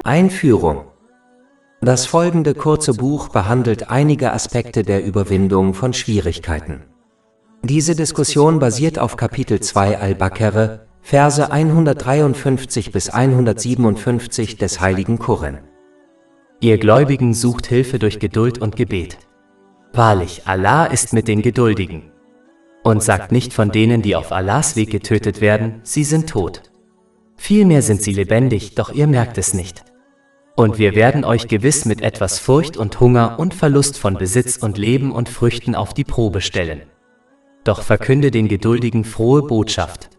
Einführung. Das folgende kurze Buch behandelt einige Aspekte der Überwindung von Schwierigkeiten. Diese Diskussion basiert auf Kapitel 2 Al-Baqarah, Verse 153 bis 157 des Heiligen Koran. Ihr Gläubigen sucht Hilfe durch Geduld und Gebet. Wahrlich, Allah ist mit den Geduldigen. Und sagt nicht von denen, die auf Allahs Weg getötet werden, sie sind tot. Vielmehr sind sie lebendig, doch ihr merkt es nicht. Und wir werden euch gewiss mit etwas Furcht und Hunger und Verlust von Besitz und Leben und Früchten auf die Probe stellen. Doch verkünde den Geduldigen frohe Botschaft.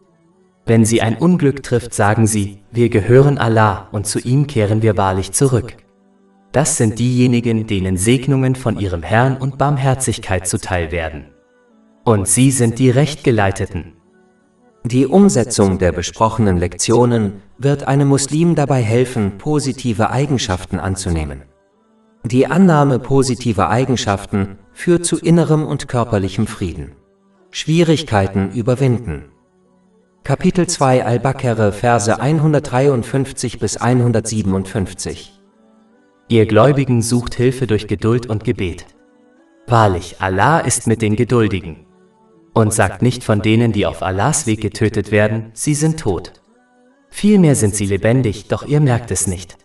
Wenn sie ein Unglück trifft, sagen sie, wir gehören Allah und zu ihm kehren wir wahrlich zurück. Das sind diejenigen, denen Segnungen von ihrem Herrn und Barmherzigkeit zuteil werden. Und sie sind die Rechtgeleiteten. Die Umsetzung der besprochenen Lektionen wird einem Muslim dabei helfen, positive Eigenschaften anzunehmen. Die Annahme positiver Eigenschaften führt zu innerem und körperlichem Frieden. Schwierigkeiten überwinden. Kapitel 2 Al-Baqarah, Verse 153 bis 157. Ihr Gläubigen sucht Hilfe durch Geduld und Gebet. Wahrlich, Allah ist mit den Geduldigen. Und sagt nicht von denen, die auf Allahs Weg getötet werden, sie sind tot. Vielmehr sind sie lebendig, doch ihr merkt es nicht.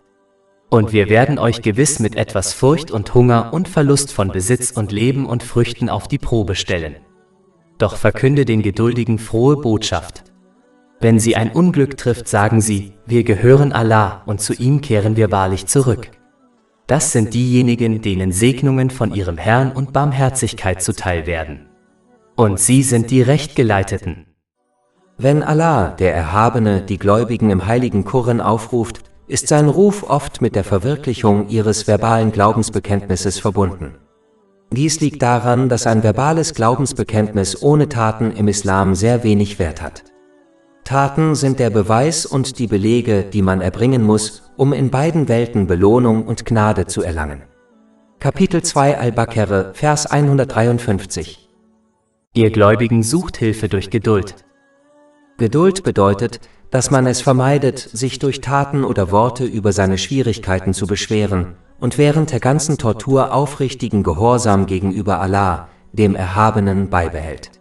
Und wir werden euch gewiss mit etwas Furcht und Hunger und Verlust von Besitz und Leben und Früchten auf die Probe stellen. Doch verkünde den Geduldigen frohe Botschaft. Wenn sie ein Unglück trifft, sagen sie, wir gehören Allah und zu ihm kehren wir wahrlich zurück. Das sind diejenigen, denen Segnungen von ihrem Herrn und Barmherzigkeit zuteil werden. Und sie sind die Rechtgeleiteten. Wenn Allah, der Erhabene, die Gläubigen im Heiligen Koran aufruft, ist sein Ruf oft mit der Verwirklichung ihres verbalen Glaubensbekenntnisses verbunden. Dies liegt daran, dass ein verbales Glaubensbekenntnis ohne Taten im Islam sehr wenig Wert hat. Taten sind der Beweis und die Belege, die man erbringen muss, um in beiden Welten Belohnung und Gnade zu erlangen. Kapitel 2 Al-Baqarah, Vers 153. Ihr Gläubigen sucht Hilfe durch Geduld. Geduld bedeutet, dass man es vermeidet, sich durch Taten oder Worte über seine Schwierigkeiten zu beschweren und während der ganzen Tortur aufrichtigen Gehorsam gegenüber Allah, dem Erhabenen, beibehält.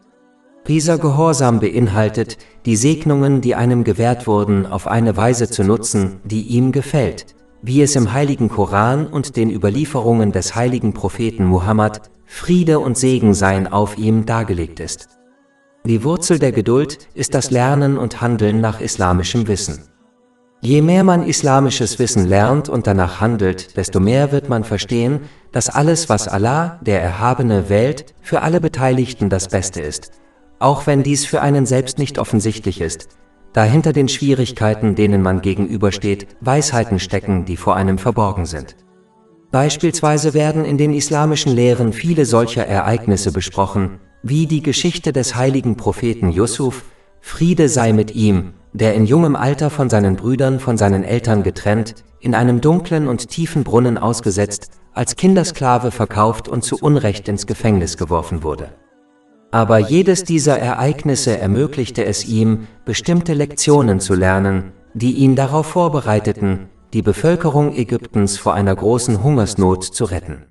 Dieser Gehorsam beinhaltet, die Segnungen, die einem gewährt wurden, auf eine Weise zu nutzen, die ihm gefällt, wie es im Heiligen Koran und den Überlieferungen des heiligen Propheten Muhammad, Friede und Segen seien auf ihm, dargelegt ist. Die Wurzel der Geduld ist das Lernen und Handeln nach islamischem Wissen. Je mehr man islamisches Wissen lernt und danach handelt, desto mehr wird man verstehen, dass alles, was Allah, der Erhabene, wählt, für alle Beteiligten das Beste ist, auch wenn dies für einen selbst nicht offensichtlich ist, da hinter den Schwierigkeiten, denen man gegenübersteht, Weisheiten stecken, die vor einem verborgen sind. Beispielsweise werden in den islamischen Lehren viele solcher Ereignisse besprochen, wie die Geschichte des heiligen Propheten Yusuf, Friede sei mit ihm, der in jungem Alter von seinen Brüdern, von seinen Eltern getrennt, in einem dunklen und tiefen Brunnen ausgesetzt, als Kindersklave verkauft und zu Unrecht ins Gefängnis geworfen wurde. Aber jedes dieser Ereignisse ermöglichte es ihm, bestimmte Lektionen zu lernen, die ihn darauf vorbereiteten, die Bevölkerung Ägyptens vor einer großen Hungersnot zu retten.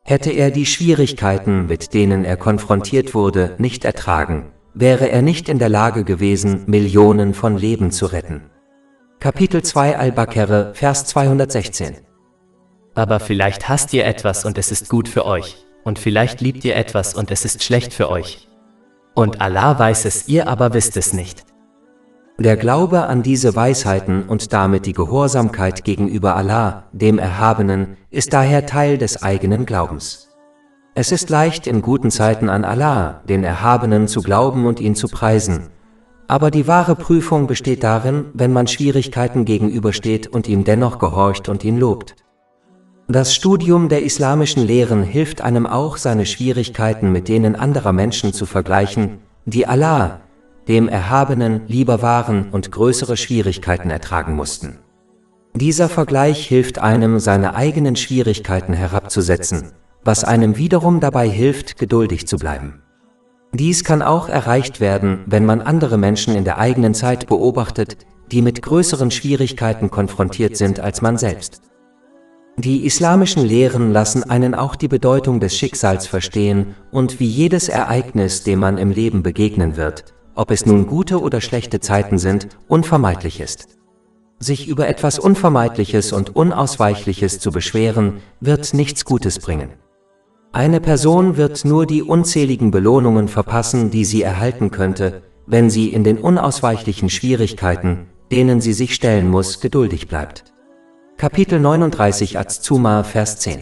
Hätte er die Schwierigkeiten, mit denen er konfrontiert wurde, nicht ertragen, wäre er nicht in der Lage gewesen, Millionen von Leben zu retten. Kapitel 2 Al-Baqarah, Vers 216. Aber vielleicht hasst ihr etwas und es ist gut für euch, und vielleicht liebt ihr etwas und es ist schlecht für euch. Und Allah weiß es, ihr aber wisst es nicht. Der Glaube an diese Weisheiten und damit die Gehorsamkeit gegenüber Allah, dem Erhabenen, ist daher Teil des eigenen Glaubens. Es ist leicht, in guten Zeiten an Allah, den Erhabenen, zu glauben und ihn zu preisen. Aber die wahre Prüfung besteht darin, wenn man Schwierigkeiten gegenübersteht und ihm dennoch gehorcht und ihn lobt. Das Studium der islamischen Lehren hilft einem auch, seine Schwierigkeiten mit denen anderer Menschen zu vergleichen, die Allah, dem Erhabenen, lieber waren und größere Schwierigkeiten ertragen mussten. Dieser Vergleich hilft einem, seine eigenen Schwierigkeiten herabzusetzen, was einem wiederum dabei hilft, geduldig zu bleiben. Dies kann auch erreicht werden, wenn man andere Menschen in der eigenen Zeit beobachtet, die mit größeren Schwierigkeiten konfrontiert sind als man selbst. Die islamischen Lehren lassen einen auch die Bedeutung des Schicksals verstehen und wie jedes Ereignis, dem man im Leben begegnen wird, ob es nun gute oder schlechte Zeiten sind, unvermeidlich ist. Sich über etwas Unvermeidliches und Unausweichliches zu beschweren, wird nichts Gutes bringen. Eine Person wird nur die unzähligen Belohnungen verpassen, die sie erhalten könnte, wenn sie in den unausweichlichen Schwierigkeiten, denen sie sich stellen muss, geduldig bleibt. Kapitel 39 Az-Zumar, Vers 10.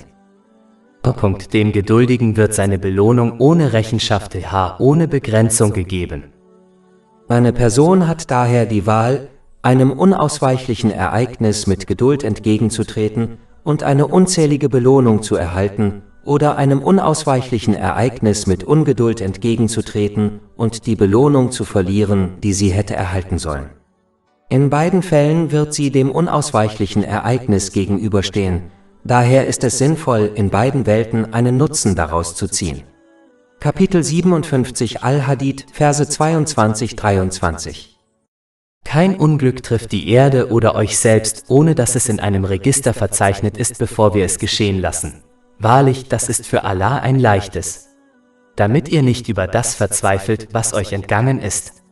Dem Geduldigen wird seine Belohnung ohne Rechenschaft, ohne Begrenzung gegeben. Eine Person hat daher die Wahl, einem unausweichlichen Ereignis mit Geduld entgegenzutreten und eine unzählige Belohnung zu erhalten, oder einem unausweichlichen Ereignis mit Ungeduld entgegenzutreten und die Belohnung zu verlieren, die sie hätte erhalten sollen. In beiden Fällen wird sie dem unausweichlichen Ereignis gegenüberstehen, daher ist es sinnvoll, in beiden Welten einen Nutzen daraus zu ziehen. Kapitel 57 Al-Hadid, Verse 22-23. Kein Unglück trifft die Erde oder euch selbst, ohne dass es in einem Register verzeichnet ist, bevor wir es geschehen lassen. Wahrlich, das ist für Allah ein leichtes. Damit ihr nicht über das verzweifelt, was euch entgangen ist.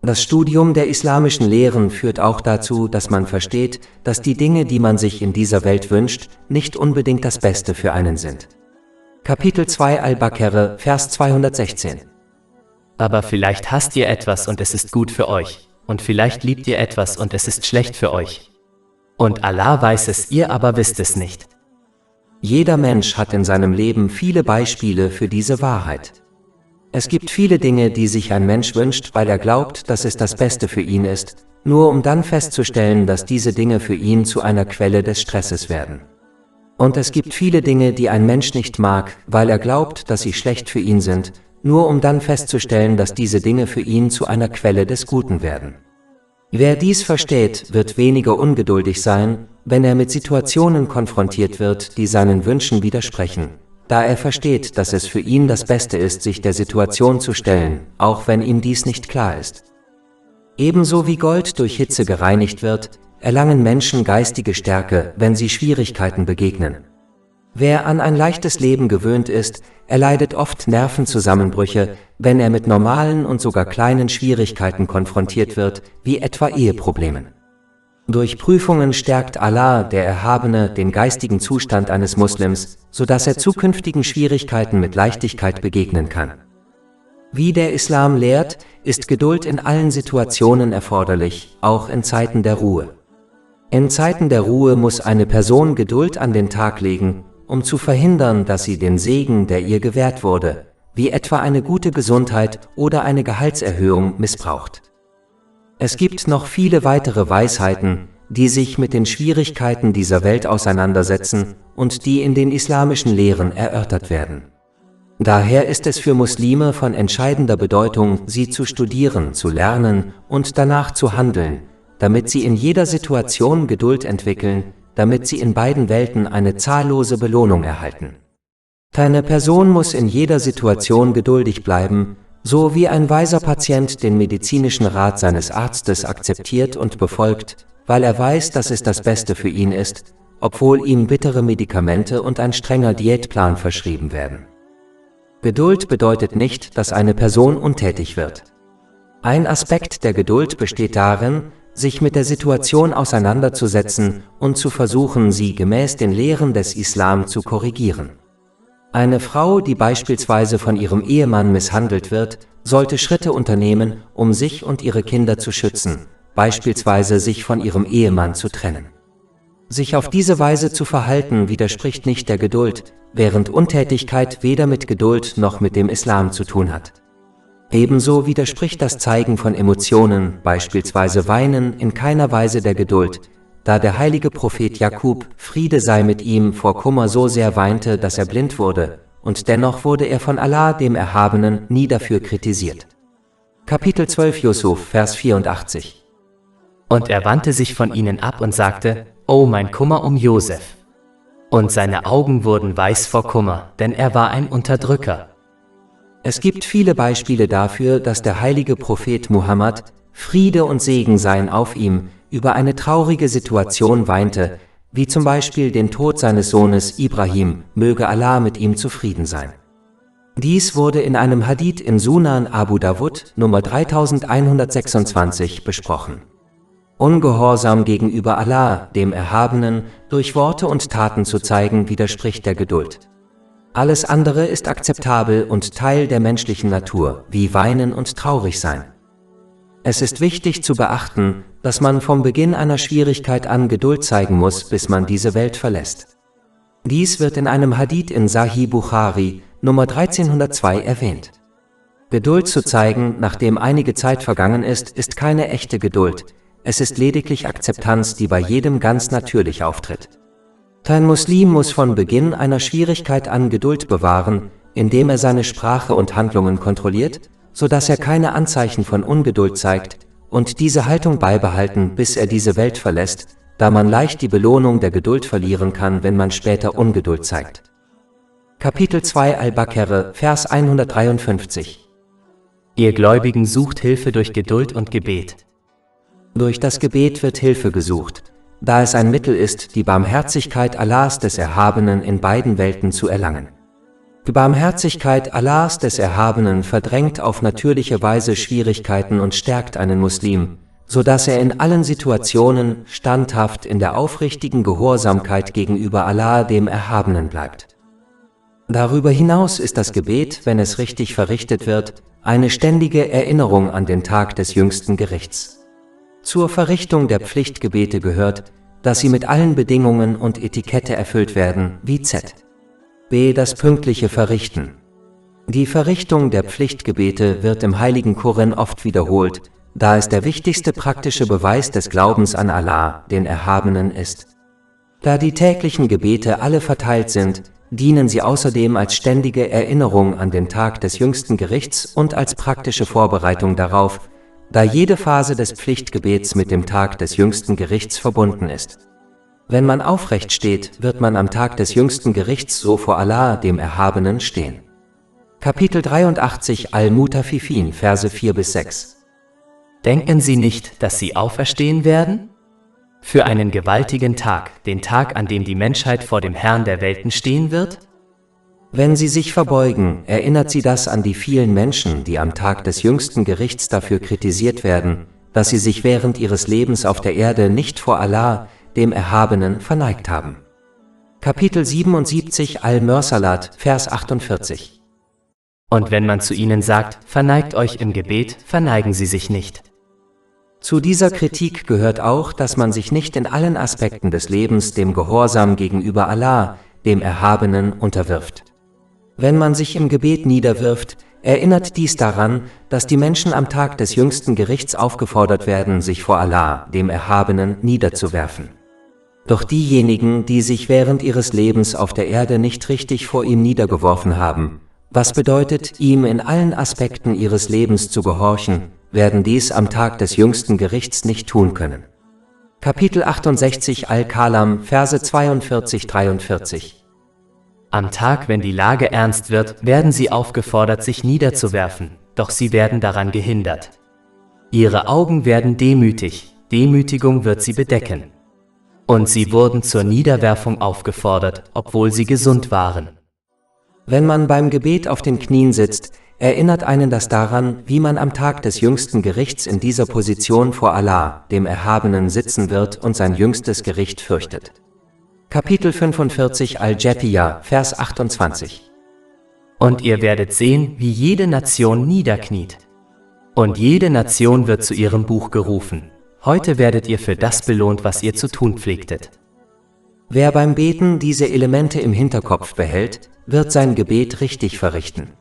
Das Studium der islamischen Lehren führt auch dazu, dass man versteht, dass die Dinge, die man sich in dieser Welt wünscht, nicht unbedingt das Beste für einen sind. Kapitel 2 Al-Baqarah, Vers 216. Aber vielleicht hasst ihr etwas und es ist gut für euch, und vielleicht liebt ihr etwas und es ist schlecht für euch. Und Allah weiß es, ihr aber wisst es nicht. Jeder Mensch hat in seinem Leben viele Beispiele für diese Wahrheit. Es gibt viele Dinge, die sich ein Mensch wünscht, weil er glaubt, dass es das Beste für ihn ist, nur um dann festzustellen, dass diese Dinge für ihn zu einer Quelle des Stresses werden. Und es gibt viele Dinge, die ein Mensch nicht mag, weil er glaubt, dass sie schlecht für ihn sind, nur um dann festzustellen, dass diese Dinge für ihn zu einer Quelle des Guten werden. Wer dies versteht, wird weniger ungeduldig sein, wenn er mit Situationen konfrontiert wird, die seinen Wünschen widersprechen, da er versteht, dass es für ihn das Beste ist, sich der Situation zu stellen, auch wenn ihm dies nicht klar ist. Ebenso wie Gold durch Hitze gereinigt wird, erlangen Menschen geistige Stärke, wenn sie Schwierigkeiten begegnen. Wer an ein leichtes Leben gewöhnt ist, erleidet oft Nervenzusammenbrüche, wenn er mit normalen und sogar kleinen Schwierigkeiten konfrontiert wird, wie etwa Eheproblemen. Durch Prüfungen stärkt Allah, der Erhabene, den geistigen Zustand eines Muslims, sodass er zukünftigen Schwierigkeiten mit Leichtigkeit begegnen kann. Wie der Islam lehrt, ist Geduld in allen Situationen erforderlich, auch in Zeiten der Ruhe. In Zeiten der Ruhe muss eine Person Geduld an den Tag legen, um zu verhindern, dass sie den Segen, der ihr gewährt wurde, wie etwa eine gute Gesundheit oder eine Gehaltserhöhung, missbraucht. Es gibt noch viele weitere Weisheiten, die sich mit den Schwierigkeiten dieser Welt auseinandersetzen und die in den islamischen Lehren erörtert werden. Daher ist es für Muslime von entscheidender Bedeutung, sie zu studieren, zu lernen und danach zu handeln, damit sie in jeder Situation Geduld entwickeln, damit sie in beiden Welten eine zahllose Belohnung erhalten. Eine Person muss in jeder Situation geduldig bleiben, so wie ein weiser Patient den medizinischen Rat seines Arztes akzeptiert und befolgt, weil er weiß, dass es das Beste für ihn ist, obwohl ihm bittere Medikamente und ein strenger Diätplan verschrieben werden. Geduld bedeutet nicht, dass eine Person untätig wird. Ein Aspekt der Geduld besteht darin, sich mit der Situation auseinanderzusetzen und zu versuchen, sie gemäß den Lehren des Islam zu korrigieren. Eine Frau, die beispielsweise von ihrem Ehemann misshandelt wird, sollte Schritte unternehmen, um sich und ihre Kinder zu schützen, beispielsweise sich von ihrem Ehemann zu trennen. Sich auf diese Weise zu verhalten, widerspricht nicht der Geduld, während Untätigkeit weder mit Geduld noch mit dem Islam zu tun hat. Ebenso widerspricht das Zeigen von Emotionen, beispielsweise Weinen, in keiner Weise der Geduld, da der heilige Prophet Jakub, Friede sei mit ihm, vor Kummer so sehr weinte, dass er blind wurde, und dennoch wurde er von Allah, dem Erhabenen, nie dafür kritisiert. Kapitel 12 Jusuf, Vers 84. Und er wandte sich von ihnen ab und sagte, O mein Kummer um Josef. Und seine Augen wurden weiß vor Kummer, denn er war ein Unterdrücker. Es gibt viele Beispiele dafür, dass der heilige Prophet Muhammad, Friede und Segen seien auf ihm, über eine traurige Situation weinte, wie zum Beispiel den Tod seines Sohnes Ibrahim, möge Allah mit ihm zufrieden sein. Dies wurde in einem Hadith in Sunan Abu Dawud, Nummer 3126, besprochen. Ungehorsam gegenüber Allah, dem Erhabenen, durch Worte und Taten zu zeigen, widerspricht der Geduld. Alles andere ist akzeptabel und Teil der menschlichen Natur, wie Weinen und traurig sein. Es ist wichtig zu beachten, dass man vom Beginn einer Schwierigkeit an Geduld zeigen muss, bis man diese Welt verlässt. Dies wird in einem Hadith in Sahih Bukhari, Nummer 1302 erwähnt. Geduld zu zeigen, nachdem einige Zeit vergangen ist keine echte Geduld. Es ist lediglich Akzeptanz, die bei jedem ganz natürlich auftritt. Ein Muslim muss von Beginn einer Schwierigkeit an Geduld bewahren, indem er seine Sprache und Handlungen kontrolliert, sodass er keine Anzeichen von Ungeduld zeigt, und diese Haltung beibehalten, bis er diese Welt verlässt, da man leicht die Belohnung der Geduld verlieren kann, wenn man später Ungeduld zeigt. Kapitel 2 Al-Baqarah, Vers 153. Ihr Gläubigen sucht Hilfe durch Geduld und Gebet. Durch das Gebet wird Hilfe gesucht, da es ein Mittel ist, die Barmherzigkeit Allahs des Erhabenen in beiden Welten zu erlangen. Die Barmherzigkeit Allahs des Erhabenen verdrängt auf natürliche Weise Schwierigkeiten und stärkt einen Muslim, sodass er in allen Situationen standhaft in der aufrichtigen Gehorsamkeit gegenüber Allah dem Erhabenen bleibt. Darüber hinaus ist das Gebet, wenn es richtig verrichtet wird, eine ständige Erinnerung an den Tag des jüngsten Gerichts. Zur Verrichtung der Pflichtgebete gehört, dass sie mit allen Bedingungen und Etikette erfüllt werden, wie z. b. das pünktliche Verrichten. Die Verrichtung der Pflichtgebete wird im Heiligen Koran oft wiederholt, da es der wichtigste praktische Beweis des Glaubens an Allah, den Erhabenen, ist. Da die täglichen Gebete alle verteilt sind, dienen sie außerdem als ständige Erinnerung an den Tag des jüngsten Gerichts und als praktische Vorbereitung darauf, da jede Phase des Pflichtgebets mit dem Tag des jüngsten Gerichts verbunden ist. Wenn man aufrecht steht, wird man am Tag des jüngsten Gerichts so vor Allah, dem Erhabenen, stehen. Kapitel 83 Al-Mutaffifin, Verse 4-6. Denken Sie nicht, dass Sie auferstehen werden? Für einen gewaltigen Tag, den Tag, an dem die Menschheit vor dem Herrn der Welten stehen wird? Wenn sie sich verbeugen, erinnert sie das an die vielen Menschen, die am Tag des jüngsten Gerichts dafür kritisiert werden, dass sie sich während ihres Lebens auf der Erde nicht vor Allah, dem Erhabenen, verneigt haben. Kapitel 77 Al-Mursalat, Vers 48. Und wenn man zu ihnen sagt, verneigt euch im Gebet, verneigen sie sich nicht. Zu dieser Kritik gehört auch, dass man sich nicht in allen Aspekten des Lebens dem Gehorsam gegenüber Allah, dem Erhabenen, unterwirft. Wenn man sich im Gebet niederwirft, erinnert dies daran, dass die Menschen am Tag des jüngsten Gerichts aufgefordert werden, sich vor Allah, dem Erhabenen, niederzuwerfen. Doch diejenigen, die sich während ihres Lebens auf der Erde nicht richtig vor ihm niedergeworfen haben, was bedeutet, ihm in allen Aspekten ihres Lebens zu gehorchen, werden dies am Tag des jüngsten Gerichts nicht tun können. Kapitel 68 Al-Kalam, Verse 42-43. Am Tag, wenn die Lage ernst wird, werden sie aufgefordert, sich niederzuwerfen, doch sie werden daran gehindert. Ihre Augen werden demütig, Demütigung wird sie bedecken. Und sie wurden zur Niederwerfung aufgefordert, obwohl sie gesund waren. Wenn man beim Gebet auf den Knien sitzt, erinnert einen das daran, wie man am Tag des jüngsten Gerichts in dieser Position vor Allah, dem Erhabenen, sitzen wird und sein jüngstes Gericht fürchtet. Kapitel 45 Al-Jathiyah, Vers 28. Und ihr werdet sehen, wie jede Nation niederkniet. Und jede Nation wird zu ihrem Buch gerufen. Heute werdet ihr für das belohnt, was ihr zu tun pflegtet. Wer beim Beten diese Elemente im Hinterkopf behält, wird sein Gebet richtig verrichten.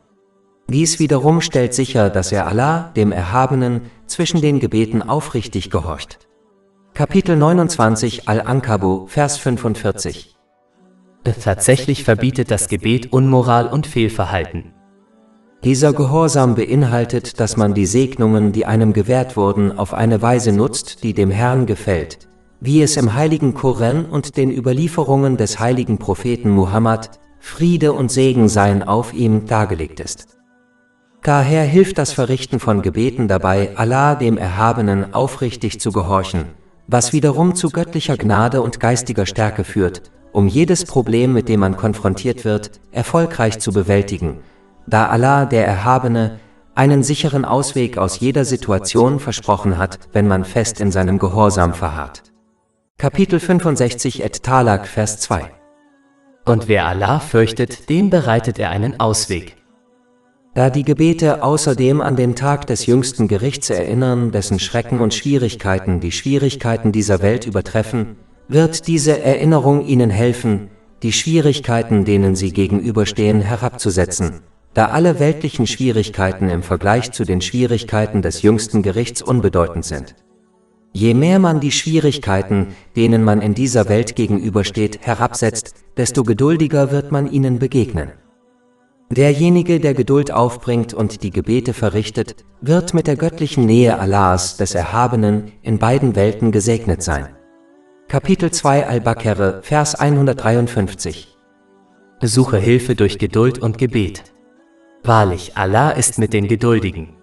Dies wiederum stellt sicher, dass er Allah, dem Erhabenen, zwischen den Gebeten aufrichtig gehorcht. Kapitel 29 Al-Ankabut, Vers 45. Tatsächlich verbietet das Gebet Unmoral und Fehlverhalten. Dieser Gehorsam beinhaltet, dass man die Segnungen, die einem gewährt wurden, auf eine Weise nutzt, die dem Herrn gefällt, wie es im Heiligen Koran und den Überlieferungen des heiligen Propheten Muhammad, Friede und Segen seien auf ihm, dargelegt ist. Daher hilft das Verrichten von Gebeten dabei, Allah dem Erhabenen aufrichtig zu gehorchen, was wiederum zu göttlicher Gnade und geistiger Stärke führt, um jedes Problem, mit dem man konfrontiert wird, erfolgreich zu bewältigen, da Allah, der Erhabene, einen sicheren Ausweg aus jeder Situation versprochen hat, wenn man fest in seinem Gehorsam verharrt. Kapitel 65 Talaq, Vers 2. Und wer Allah fürchtet, dem bereitet er einen Ausweg. Da die Gebete außerdem an den Tag des jüngsten Gerichts erinnern, dessen Schrecken und Schwierigkeiten die Schwierigkeiten dieser Welt übertreffen, wird diese Erinnerung ihnen helfen, die Schwierigkeiten, denen sie gegenüberstehen, herabzusetzen, da alle weltlichen Schwierigkeiten im Vergleich zu den Schwierigkeiten des jüngsten Gerichts unbedeutend sind. Je mehr man die Schwierigkeiten, denen man in dieser Welt gegenübersteht, herabsetzt, desto geduldiger wird man ihnen begegnen. Derjenige, der Geduld aufbringt und die Gebete verrichtet, wird mit der göttlichen Nähe Allahs, des Erhabenen, in beiden Welten gesegnet sein. Kapitel 2 Al-Baqarah, Vers 153. Suche Hilfe durch Geduld und Gebet. Wahrlich, Allah ist mit den Geduldigen.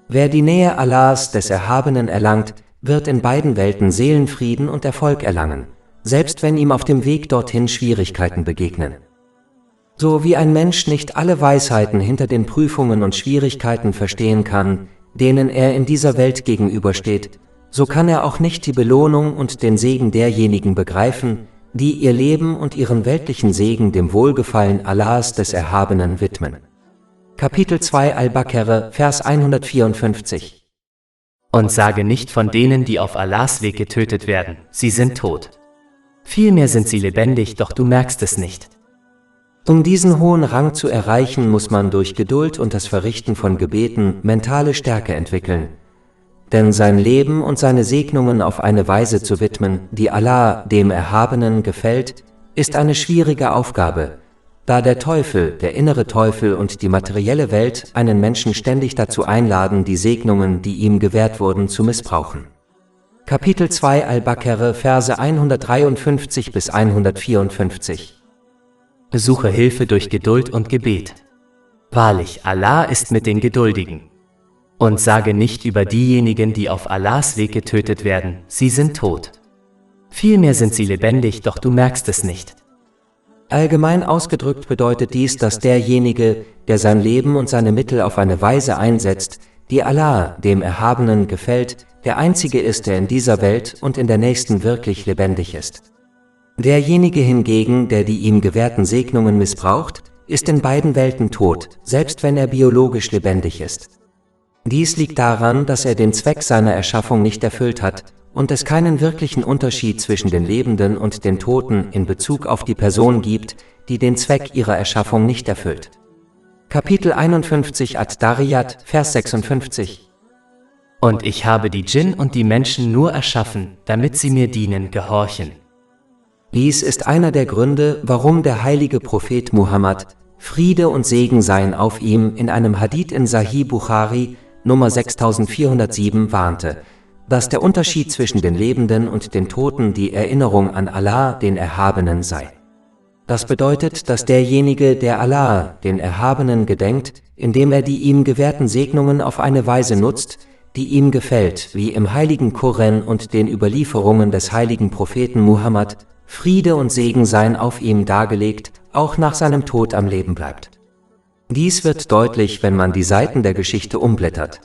Wer die Nähe Allahs, des Erhabenen, erlangt, wird in beiden Welten Seelenfrieden und Erfolg erlangen, selbst wenn ihm auf dem Weg dorthin Schwierigkeiten begegnen. So wie ein Mensch nicht alle Weisheiten hinter den Prüfungen und Schwierigkeiten verstehen kann, denen er in dieser Welt gegenübersteht, so kann er auch nicht die Belohnung und den Segen derjenigen begreifen, die ihr Leben und ihren weltlichen Segen dem Wohlgefallen Allahs, des Erhabenen, widmen. Kapitel 2 Al-Baqarah, Vers 154. Und sage nicht von denen, die auf Allahs Weg getötet werden, sie sind tot. Vielmehr sind sie lebendig, doch du merkst es nicht. Um diesen hohen Rang zu erreichen, muss man durch Geduld und das Verrichten von Gebeten mentale Stärke entwickeln. Denn sein Leben und seine Segnungen auf eine Weise zu widmen, die Allah, dem Erhabenen, gefällt, ist eine schwierige Aufgabe, da der Teufel, der innere Teufel und die materielle Welt einen Menschen ständig dazu einladen, die Segnungen, die ihm gewährt wurden, zu missbrauchen. Kapitel 2 Al-Baqarah, Verse 153 bis 154. Suche Hilfe durch Geduld und Gebet. Wahrlich, Allah ist mit den Geduldigen. Und sage nicht über diejenigen, die auf Allahs Weg getötet werden, sie sind tot. Vielmehr sind sie lebendig, doch du merkst es nicht. Allgemein ausgedrückt bedeutet dies, dass derjenige, der sein Leben und seine Mittel auf eine Weise einsetzt, die Allah, dem Erhabenen, gefällt, der Einzige ist, der in dieser Welt und in der nächsten wirklich lebendig ist. Derjenige hingegen, der die ihm gewährten Segnungen missbraucht, ist in beiden Welten tot, selbst wenn er biologisch lebendig ist. Dies liegt daran, dass er den Zweck seiner Erschaffung nicht erfüllt hat und es keinen wirklichen Unterschied zwischen den Lebenden und den Toten in Bezug auf die Person gibt, die den Zweck ihrer Erschaffung nicht erfüllt. Kapitel 51 Ad-Dariyat, Vers 56. Und ich habe die Djinn und die Menschen nur erschaffen, damit sie mir dienen, gehorchen. Dies ist einer der Gründe, warum der heilige Prophet Muhammad, Friede und Segen seien auf ihm, in einem Hadith in Sahih Bukhari, Nummer 6407 warnte, dass der Unterschied zwischen den Lebenden und den Toten die Erinnerung an Allah, den Erhabenen, sei. Das bedeutet, dass derjenige, der Allah, den Erhabenen, gedenkt, indem er die ihm gewährten Segnungen auf eine Weise nutzt, die ihm gefällt, wie im heiligen Koran und den Überlieferungen des heiligen Propheten Muhammad, Friede und Segen seien auf ihm dargelegt, auch nach seinem Tod am Leben bleibt. Dies wird deutlich, wenn man die Seiten der Geschichte umblättert.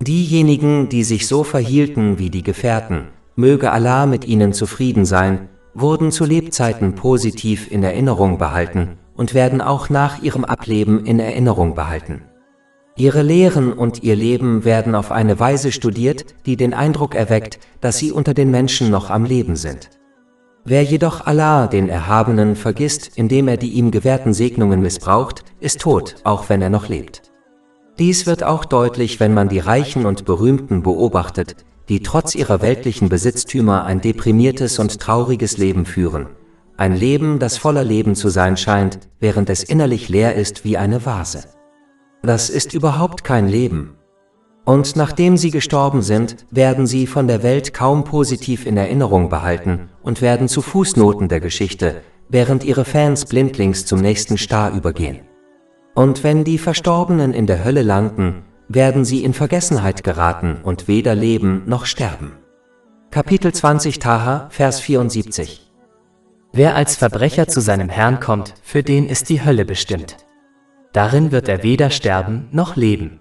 Diejenigen, die sich so verhielten wie die Gefährten, möge Allah mit ihnen zufrieden sein, wurden zu Lebzeiten positiv in Erinnerung behalten und werden auch nach ihrem Ableben in Erinnerung behalten. Ihre Lehren und ihr Leben werden auf eine Weise studiert, die den Eindruck erweckt, dass sie unter den Menschen noch am Leben sind. Wer jedoch Allah, den Erhabenen, vergisst, indem er die ihm gewährten Segnungen missbraucht, ist tot, auch wenn er noch lebt. Dies wird auch deutlich, wenn man die Reichen und Berühmten beobachtet, die trotz ihrer weltlichen Besitztümer ein deprimiertes und trauriges Leben führen. Ein Leben, das voller Leben zu sein scheint, während es innerlich leer ist wie eine Vase. Das ist überhaupt kein Leben. Und nachdem sie gestorben sind, werden sie von der Welt kaum positiv in Erinnerung behalten und werden zu Fußnoten der Geschichte, während ihre Fans blindlings zum nächsten Star übergehen. Und wenn die Verstorbenen in der Hölle landen, werden sie in Vergessenheit geraten und weder leben noch sterben. Kapitel 20 Taha, Vers 74. Wer als Verbrecher zu seinem Herrn kommt, für den ist die Hölle bestimmt. Darin wird er weder sterben noch leben.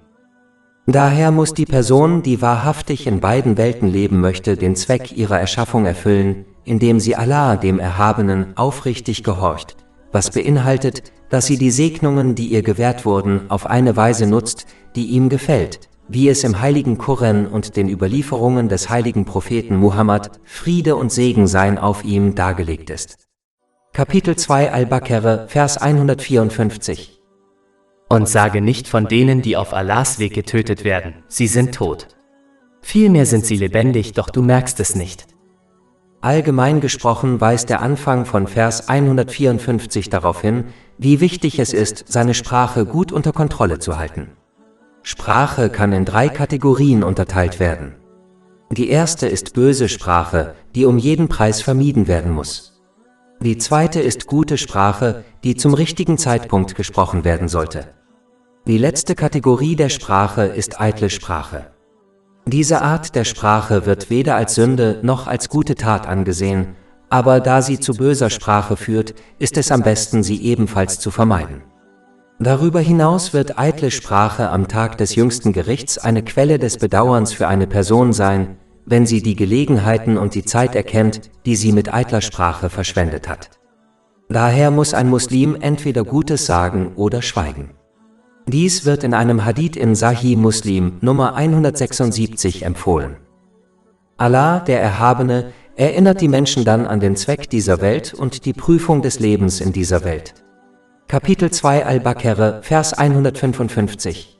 Daher muss die Person, die wahrhaftig in beiden Welten leben möchte, den Zweck ihrer Erschaffung erfüllen, indem sie Allah, dem Erhabenen, aufrichtig gehorcht, was beinhaltet, dass sie die Segnungen, die ihr gewährt wurden, auf eine Weise nutzt, die ihm gefällt, wie es im heiligen Koran und den Überlieferungen des heiligen Propheten Muhammad, Friede und Segen seien auf ihm, dargelegt ist. Kapitel 2 Al-Baqarah, Vers 154. Und sage nicht von denen, die auf Allahs Weg getötet werden, sie sind tot. Vielmehr sind sie lebendig, doch du merkst es nicht. Allgemein gesprochen weist der Anfang von Vers 154 darauf hin, wie wichtig es ist, seine Sprache gut unter Kontrolle zu halten. Sprache kann in 3 Kategorien unterteilt werden. Die erste ist böse Sprache, die um jeden Preis vermieden werden muss. Die zweite ist gute Sprache, die zum richtigen Zeitpunkt gesprochen werden sollte. Die letzte Kategorie der Sprache ist eitle Sprache. Diese Art der Sprache wird weder als Sünde noch als gute Tat angesehen, aber da sie zu böser Sprache führt, ist es am besten, sie ebenfalls zu vermeiden. Darüber hinaus wird eitle Sprache am Tag des jüngsten Gerichts eine Quelle des Bedauerns für eine Person sein, wenn sie die Gelegenheiten und die Zeit erkennt, die sie mit eitler Sprache verschwendet hat. Daher muss ein Muslim entweder Gutes sagen oder schweigen. Dies wird in einem Hadith in Sahih Muslim Nummer 176 empfohlen. Allah, der Erhabene, erinnert die Menschen dann an den Zweck dieser Welt und die Prüfung des Lebens in dieser Welt. Kapitel 2 Al-Baqarah, Vers 155.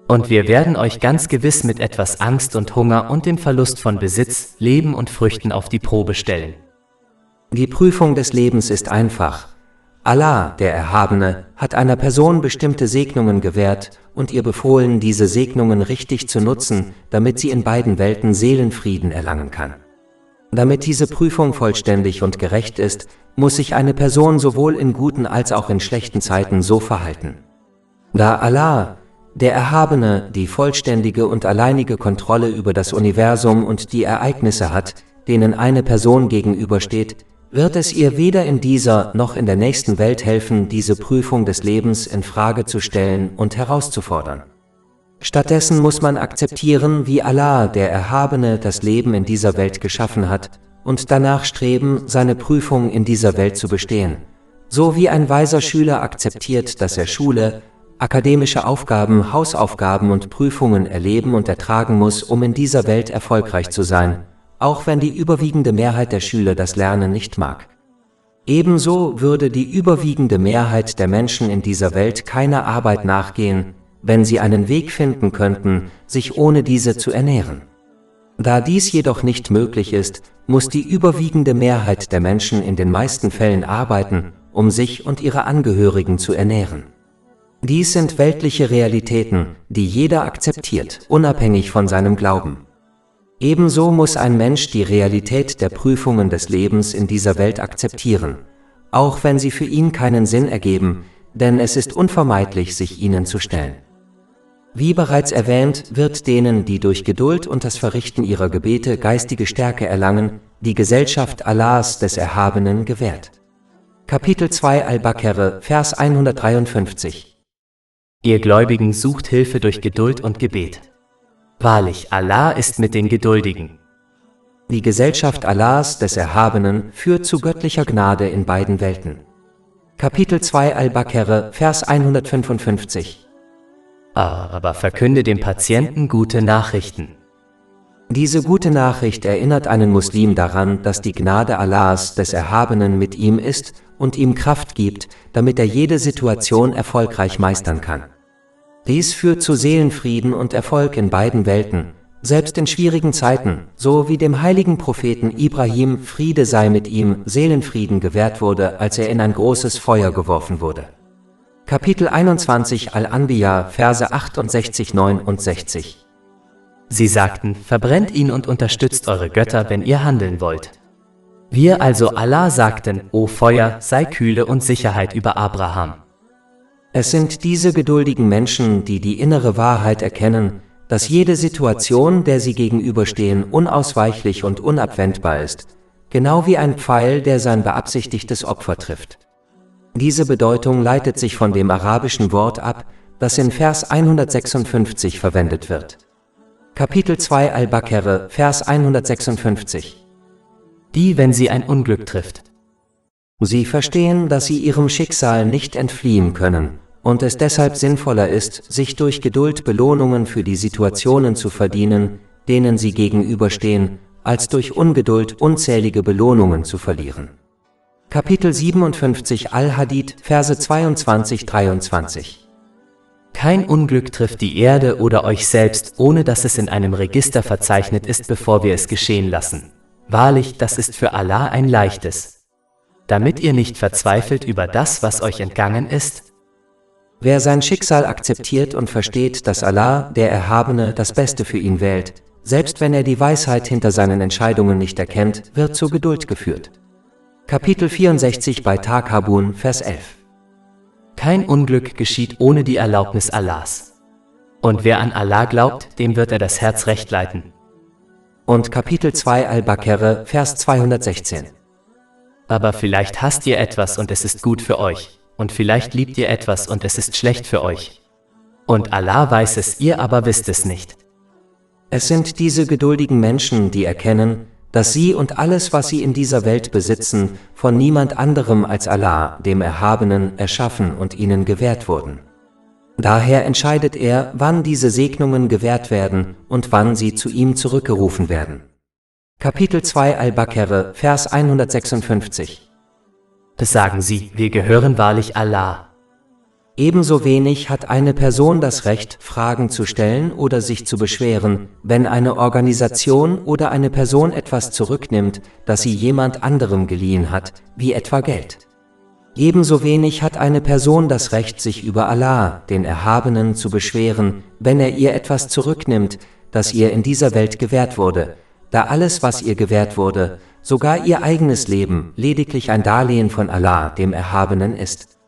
Und wir werden euch ganz gewiss mit etwas Angst und Hunger und dem Verlust von Besitz, Leben und Früchten auf die Probe stellen. Die Prüfung des Lebens ist einfach. Allah, der Erhabene, hat einer Person bestimmte Segnungen gewährt und ihr befohlen, diese Segnungen richtig zu nutzen, damit sie in beiden Welten Seelenfrieden erlangen kann. Damit diese Prüfung vollständig und gerecht ist, muss sich eine Person sowohl in guten als auch in schlechten Zeiten so verhalten. Da Allah, der Erhabene, die vollständige und alleinige Kontrolle über das Universum und die Ereignisse hat, denen eine Person gegenübersteht, wird es ihr weder in dieser noch in der nächsten Welt helfen, diese Prüfung des Lebens in Frage zu stellen und herauszufordern. Stattdessen muss man akzeptieren, wie Allah, der Erhabene, das Leben in dieser Welt geschaffen hat und danach streben, seine Prüfung in dieser Welt zu bestehen, so wie ein weiser Schüler akzeptiert, dass er Schule, akademische Aufgaben, Hausaufgaben und Prüfungen erleben und ertragen muss, um in dieser Welt erfolgreich zu sein, auch wenn die überwiegende Mehrheit der Schüler das Lernen nicht mag. Ebenso würde die überwiegende Mehrheit der Menschen in dieser Welt keiner Arbeit nachgehen, wenn sie einen Weg finden könnten, sich ohne diese zu ernähren. Da dies jedoch nicht möglich ist, muss die überwiegende Mehrheit der Menschen in den meisten Fällen arbeiten, um sich und ihre Angehörigen zu ernähren. Dies sind weltliche Realitäten, die jeder akzeptiert, unabhängig von seinem Glauben. Ebenso muss ein Mensch die Realität der Prüfungen des Lebens in dieser Welt akzeptieren, auch wenn sie für ihn keinen Sinn ergeben, denn es ist unvermeidlich, sich ihnen zu stellen. Wie bereits erwähnt, wird denen, die durch Geduld und das Verrichten ihrer Gebete geistige Stärke erlangen, die Gesellschaft Allahs des Erhabenen gewährt. Kapitel 2 Al-Baqarah, Vers 153. Ihr Gläubigen sucht Hilfe durch Geduld und Gebet. Wahrlich, Allah ist mit den Geduldigen. Die Gesellschaft Allahs des Erhabenen führt zu göttlicher Gnade in beiden Welten. Kapitel 2 Al-Baqarah, Vers 155. Aber verkünde dem Patienten gute Nachrichten. Diese gute Nachricht erinnert einen Muslim daran, dass die Gnade Allahs des Erhabenen mit ihm ist und ihm Kraft gibt, damit er jede Situation erfolgreich meistern kann. Dies führt zu Seelenfrieden und Erfolg in beiden Welten, selbst in schwierigen Zeiten, so wie dem heiligen Propheten Ibrahim, Friede sei mit ihm, Seelenfrieden gewährt wurde, als er in ein großes Feuer geworfen wurde. Kapitel 21 Al-Anbiya, Verse 68–69. Sie sagten, verbrennt ihn und unterstützt eure Götter, wenn ihr handeln wollt. Wir also Allah sagten, O Feuer, sei Kühle und Sicherheit über Abraham. Es sind diese geduldigen Menschen, die die innere Wahrheit erkennen, dass jede Situation, der sie gegenüberstehen, unausweichlich und unabwendbar ist, genau wie ein Pfeil, der sein beabsichtigtes Opfer trifft. Diese Bedeutung leitet sich von dem arabischen Wort ab, das in Vers 156 verwendet wird. Kapitel 2 Al-Baqarah, Vers 156. Die, wenn sie ein Unglück trifft. Sie verstehen, dass sie ihrem Schicksal nicht entfliehen können und es deshalb sinnvoller ist, sich durch Geduld Belohnungen für die Situationen zu verdienen, denen sie gegenüberstehen, als durch Ungeduld unzählige Belohnungen zu verlieren. Kapitel 57 Al-Hadid, Verse 22-23. Kein Unglück trifft die Erde oder euch selbst, ohne dass es in einem Register verzeichnet ist, bevor wir es geschehen lassen. Wahrlich, das ist für Allah ein leichtes. Damit ihr nicht verzweifelt über das, was euch entgangen ist. Wer sein Schicksal akzeptiert und versteht, dass Allah, der Erhabene, das Beste für ihn wählt, selbst wenn er die Weisheit hinter seinen Entscheidungen nicht erkennt, wird zur Geduld geführt. Kapitel 64 bei Takabun, Vers 11. Kein Unglück geschieht ohne die Erlaubnis Allahs. Und wer an Allah glaubt, dem wird er das Herz recht leiten. Und Kapitel 2 Al-Baqarah, Vers 216. Aber vielleicht hasst ihr etwas und es ist gut für euch, und vielleicht liebt ihr etwas und es ist schlecht für euch. Und Allah weiß es, ihr aber wisst es nicht. Es sind diese geduldigen Menschen, die erkennen, dass sie und alles, was sie in dieser Welt besitzen, von niemand anderem als Allah, dem Erhabenen, erschaffen und ihnen gewährt wurden. Daher entscheidet er, wann diese Segnungen gewährt werden und wann sie zu ihm zurückgerufen werden. Kapitel 2 Al-Baqarah, Vers 156. Das sagen sie, wir gehören wahrlich Allah. Ebenso wenig hat eine Person das Recht, Fragen zu stellen oder sich zu beschweren, wenn eine Organisation oder eine Person etwas zurücknimmt, das sie jemand anderem geliehen hat, wie etwa Geld. Ebenso wenig hat eine Person das Recht, sich über Allah, den Erhabenen, zu beschweren, wenn er ihr etwas zurücknimmt, das ihr in dieser Welt gewährt wurde, da alles, was ihr gewährt wurde, sogar ihr eigenes Leben, lediglich ein Darlehen von Allah, dem Erhabenen, ist.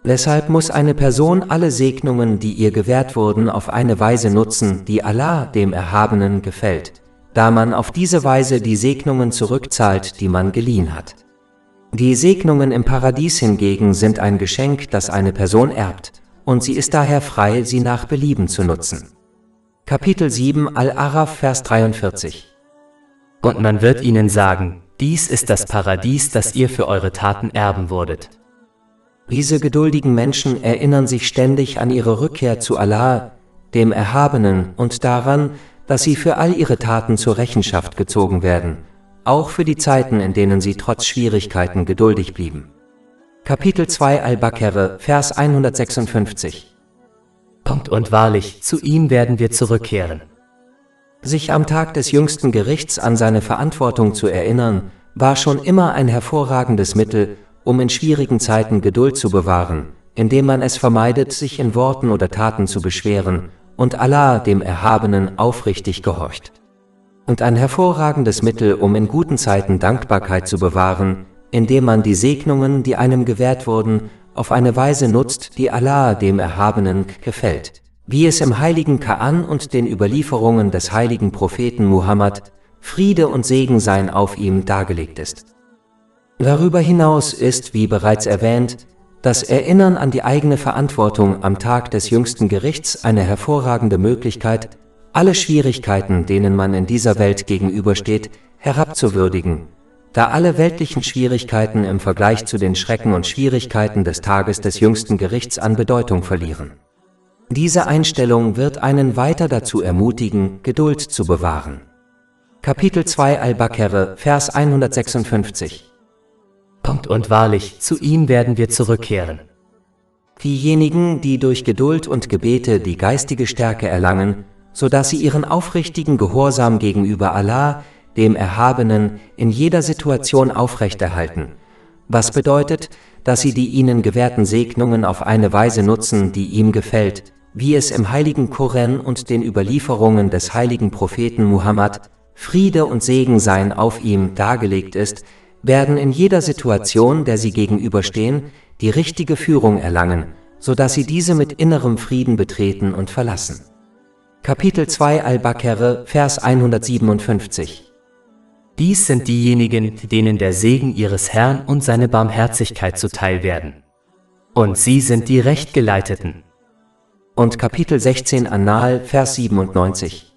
Deshalb muss eine Person alle Segnungen, die ihr gewährt wurden, auf eine Weise nutzen, die Allah, dem Erhabenen, gefällt, da man auf diese Weise die Segnungen zurückzahlt, die man geliehen hat. Die Segnungen im Paradies hingegen sind ein Geschenk, das eine Person erbt, und sie ist daher frei, sie nach Belieben zu nutzen. Kapitel 7 Al-Araf, Vers 43. Und man wird ihnen sagen, dies ist das Paradies, das ihr für eure Taten erben wurdet. Diese geduldigen Menschen erinnern sich ständig an ihre Rückkehr zu Allah, dem Erhabenen, und daran, dass sie für all ihre Taten zur Rechenschaft gezogen werden, auch für die Zeiten, in denen sie trotz Schwierigkeiten geduldig blieben. Kapitel 2 Al-Baqarah, Vers 156. Und wahrlich, zu ihm werden wir zurückkehren. Sich am Tag des jüngsten Gerichts an seine Verantwortung zu erinnern, war schon immer ein hervorragendes Mittel, um in schwierigen Zeiten Geduld zu bewahren, indem man es vermeidet, sich in Worten oder Taten zu beschweren und Allah, dem Erhabenen, aufrichtig gehorcht. Und ein hervorragendes Mittel, um in guten Zeiten Dankbarkeit zu bewahren, indem man die Segnungen, die einem gewährt wurden, auf eine Weise nutzt, die Allah, dem Erhabenen, gefällt, wie es im heiligen Koran und den Überlieferungen des heiligen Propheten Muhammad, Friede und Segen seien auf ihm, dargelegt ist. Darüber hinaus ist, wie bereits erwähnt, das Erinnern an die eigene Verantwortung am Tag des jüngsten Gerichts eine hervorragende Möglichkeit, alle Schwierigkeiten, denen man in dieser Welt gegenübersteht, herabzuwürdigen, da alle weltlichen Schwierigkeiten im Vergleich zu den Schrecken und Schwierigkeiten des Tages des jüngsten Gerichts an Bedeutung verlieren. Diese Einstellung wird einen weiter dazu ermutigen, Geduld zu bewahren. Kapitel 2 Al-Baqarah, Vers 156. Und wahrlich, zu ihm werden wir zurückkehren. Diejenigen, die durch Geduld und Gebete die geistige Stärke erlangen, sodass sie ihren aufrichtigen Gehorsam gegenüber Allah, dem Erhabenen, in jeder Situation aufrechterhalten, was bedeutet, dass sie die ihnen gewährten Segnungen auf eine Weise nutzen, die ihm gefällt, wie es im heiligen Koran und den Überlieferungen des heiligen Propheten Muhammad, Friede und Segen seien auf ihm, dargelegt ist, werden in jeder Situation, der sie gegenüberstehen, die richtige Führung erlangen, sodass sie diese mit innerem Frieden betreten und verlassen. Kapitel 2 Al-Baqarah, Vers 157. Dies sind diejenigen, denen der Segen ihres Herrn und seine Barmherzigkeit zuteil werden. Und sie sind die Rechtgeleiteten. Und Kapitel 16 An-Nahl, Vers 97.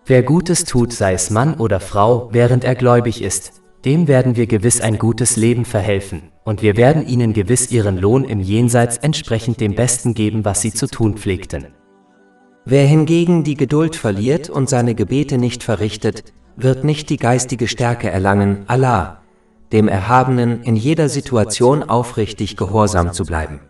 Wer Gutes tut, sei es Mann oder Frau, während er gläubig ist, dem werden wir gewiss ein gutes Leben verhelfen, und wir werden ihnen gewiss ihren Lohn im Jenseits entsprechend dem Besten geben, was sie zu tun pflegten. Wer hingegen die Geduld verliert und seine Gebete nicht verrichtet, wird nicht die geistige Stärke erlangen, Allah, dem Erhabenen, in jeder Situation aufrichtig gehorsam zu bleiben.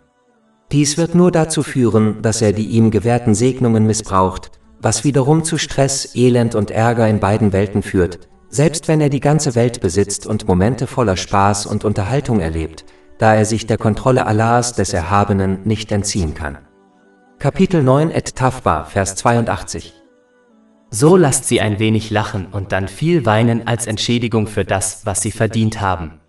Dies wird nur dazu führen, dass er die ihm gewährten Segnungen missbraucht, was wiederum zu Stress, Elend und Ärger in beiden Welten führt, selbst wenn er die ganze Welt besitzt und Momente voller Spaß und Unterhaltung erlebt, da er sich der Kontrolle Allahs, des Erhabenen, nicht entziehen kann. Kapitel 9 At-Tawbah, Vers 82. So lasst sie ein wenig lachen und dann viel weinen als Entschädigung für das, was sie verdient haben.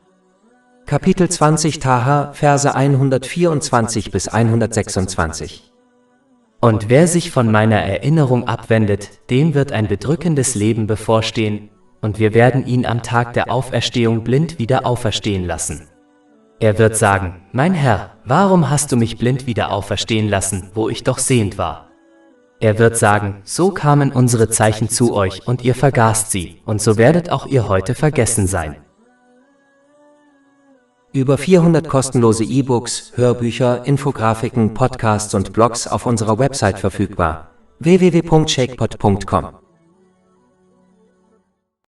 Kapitel 20 Taha, Verse 124 bis 126. Und wer sich von meiner Erinnerung abwendet, dem wird ein bedrückendes Leben bevorstehen, und wir werden ihn am Tag der Auferstehung blind wieder auferstehen lassen. Er wird sagen, mein Herr, warum hast du mich blind wieder auferstehen lassen, wo ich doch sehend war? Er wird sagen, so kamen unsere Zeichen zu euch und ihr vergaßt sie, und so werdet auch ihr heute vergessen sein. Über 400 kostenlose E-Books, Hörbücher, Infografiken, Podcasts und Blogs auf unserer Website verfügbar: www.shakepot.com